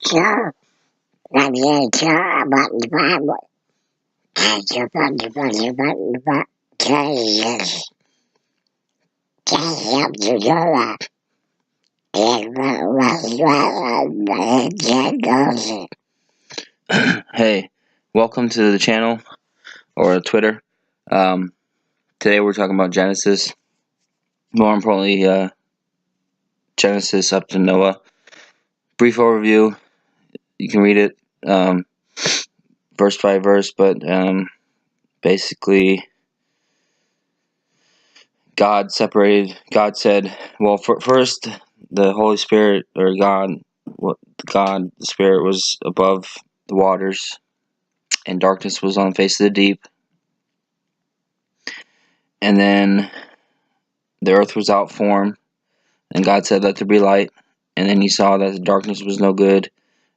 Sure. Làm gì cho bạn ba bọn cho bạn Jesus. Help you do that. Hey, welcome to the channel or Twitter. Today we're talking about Genesis. More importantly, Genesis up to Noah. Brief overview. You can read it verse by verse, but basically God said, well, first the Holy Spirit, or God, the Spirit was above the waters, and darkness was on the face of the deep. And then the earth was out formed, and God said, let there be light. And then he saw that the darkness was no good,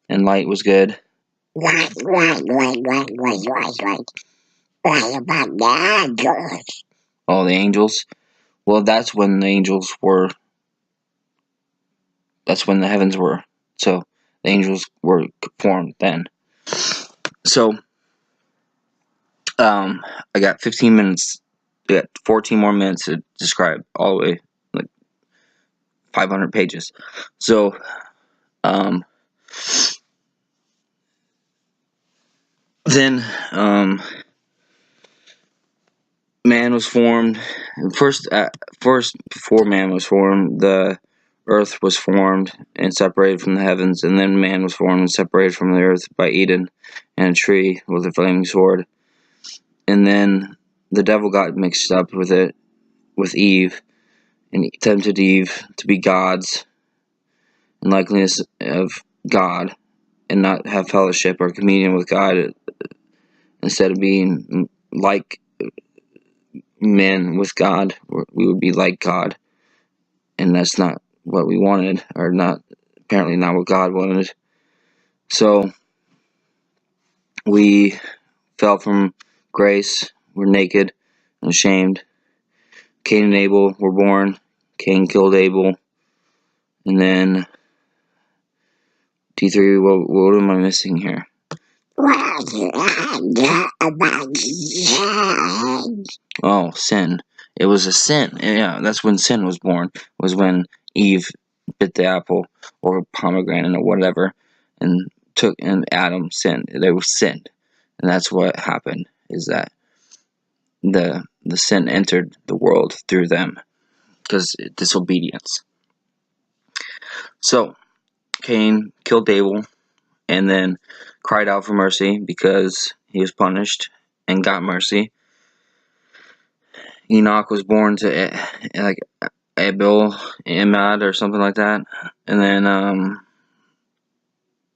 and light was good. Right. What about the angels? All the angels. Well, that's when the angels were. That's when the heavens were. So the angels were formed then. So I got 15 minutes. I got 14 more minutes to describe all the way, like 500 pages. So then man was formed. First, before man was formed, the earth was formed and separated from the heavens, and then man was formed and separated from the earth by Eden and a tree with a flaming sword. And then the devil got mixed up with it, with Eve, and he tempted Eve to be gods in likeness of God and not have fellowship or communion with God, instead of being like men with God. We would be like God, and that's not what we wanted, or not, apparently not what God wanted. So we fell from grace. We're naked and ashamed. Cain and Abel were born. Cain killed Abel. And then D3, what am I missing here? Oh, sin. It was a sin. Yeah, that's when sin was born. Was when Eve bit the apple or pomegranate or whatever, and Adam sinned. They were sinned, and that's what happened. Is that the sin entered the world through them because disobedience. So Cain killed Abel, and then cried out for mercy because he was punished and got mercy. Enoch was born to like Abel Imad or something like that, and then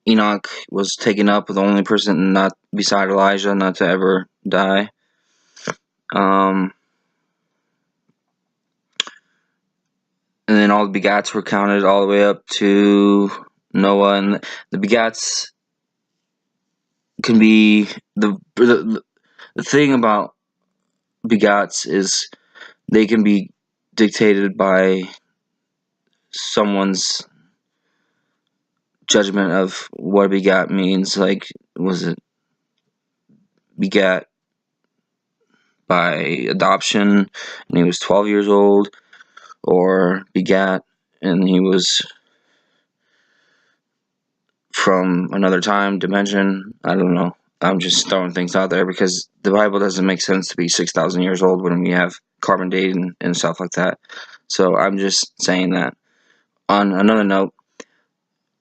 Enoch was taken up with the only person not beside Elijah not to ever die. And then all the begats were counted all the way up to Noah, and the begats can be the thing about begats is they can be dictated by someone's judgment of what begat means. Like, was it begat by adoption and he was 12 years old, or begat and he was from another time dimension? I don't know. I'm just throwing things out there because the Bible doesn't make sense to be 6,000 years old when we have carbon dating and stuff like that. So I'm just saying that. On another note,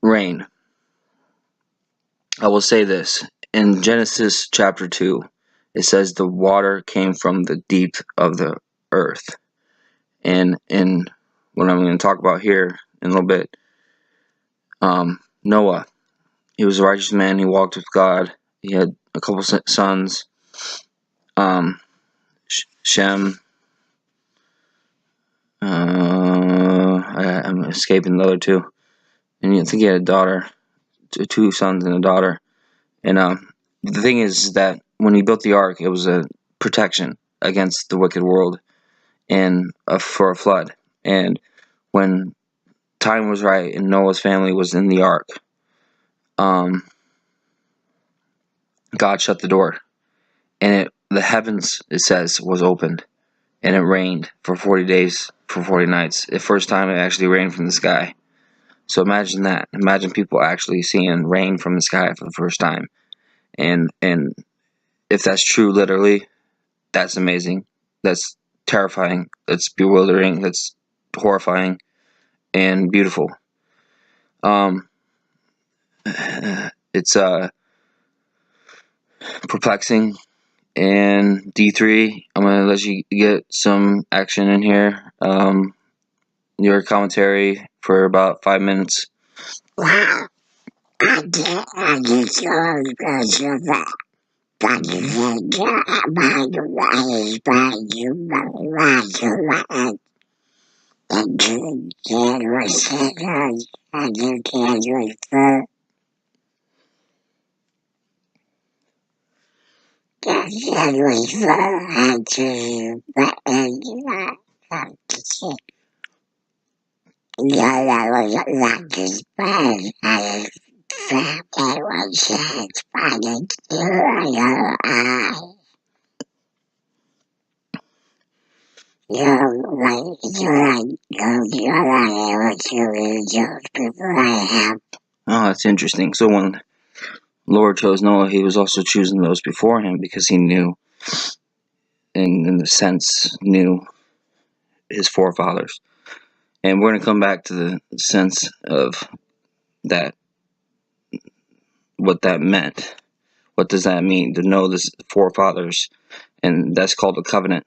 rain. I will say this. In Genesis chapter 2, it says the water came from the deep of the earth. And in what I'm going to talk about here in a little bit, Noah, he was a righteous man. He walked with God. He had a couple sons, Shem. I'm escaping the other two. And I think he had a daughter, two sons and a daughter. And the thing is that when he built the ark, it was a protection against the wicked world and for a flood. And when time was right and Noah's family was in the ark, God shut the door, and the heavens, it says, was opened, and it rained for 40 days, for 40 nights. The first time it actually rained from the sky. So imagine that. Imagine people actually seeing rain from the sky for the first time. And if that's true, literally, that's amazing. That's terrifying. That's bewildering. That's horrifying and beautiful. It's perplexing. And D3, I'm gonna let you get some action in here. Your commentary for about 5 minutes. Wow. I just love that. That is a job by the way, by you, and you can receive us, and you can refer. Can refer to the end of the ship. Yeah, that was like his bad. I felt it was satisfying to your eye. You're able to read those people I have. Oh, that's interesting. So when Lord chose Noah, he was also choosing those before him because he knew, in the sense, knew his forefathers. And we're going to come back to the sense of that, what that meant. What does that mean to know this forefathers? And that's called a covenant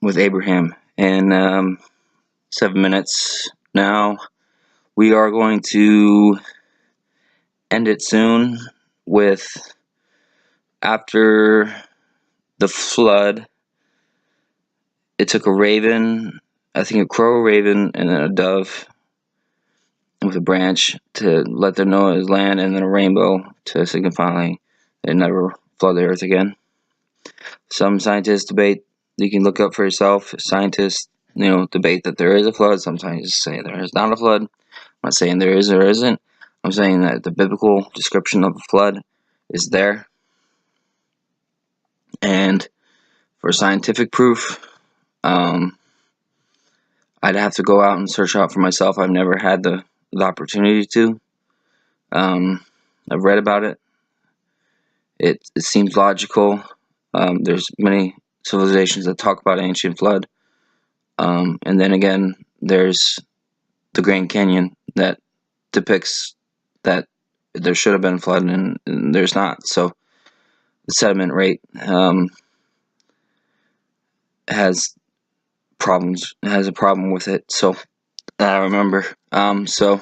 with Abraham. And 7 minutes now. We are going to end it soon with, after the flood, it took a raven, I think a crow, a raven, and then a dove with a branch to let them know it was land, and then a rainbow to signify it never flood the earth again. Some scientists debate, you can look up for yourself, scientists debate that there is a flood. Some scientists say there is not a flood. I'm not saying there is or isn't. I'm saying that the biblical description of a flood is there. And for scientific proof, I'd have to go out and search out for myself. I've never had the opportunity to. I've read about it. It seems logical. There's many civilizations that talk about ancient flood. And then again, there's the Grand Canyon that depicts that there should have been flood, and there's not. So the sediment rate has a problem with it. So I remember. So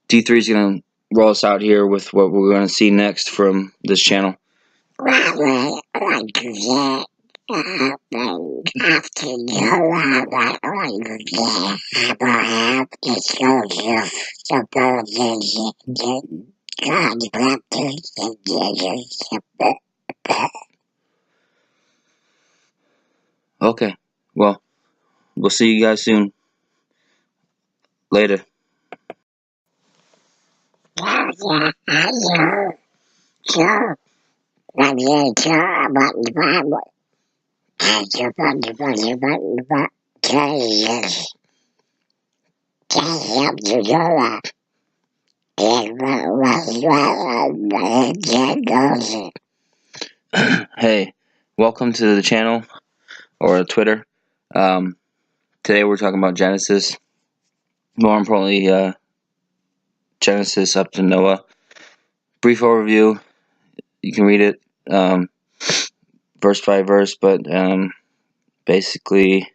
D3 is going to roll us out here with what we're going to see next from this channel. Well, like that happened after you Abraham is Joseph supposes that God baptized Jesus. Okay. Well, we'll see you guys soon. Later. Yeah, I know. So, when you talk about the Bible, and you put the Jesus can't help to do that. Hey, welcome to the channel, or Twitter. Today we're talking about Genesis. More importantly, Genesis up to Noah. Brief overview. You can read it verse by verse, but basically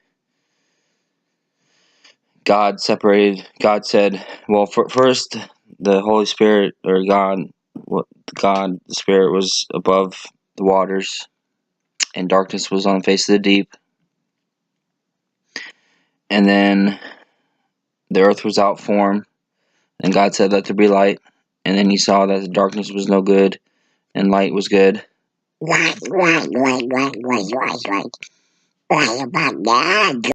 God said, well, first the Holy Spirit, or God, the Spirit was above the waters, and darkness was on the face of the deep. And then the earth was out formed, and God said, let there be light. And then he saw that the darkness was no good, and light was good. Right about that.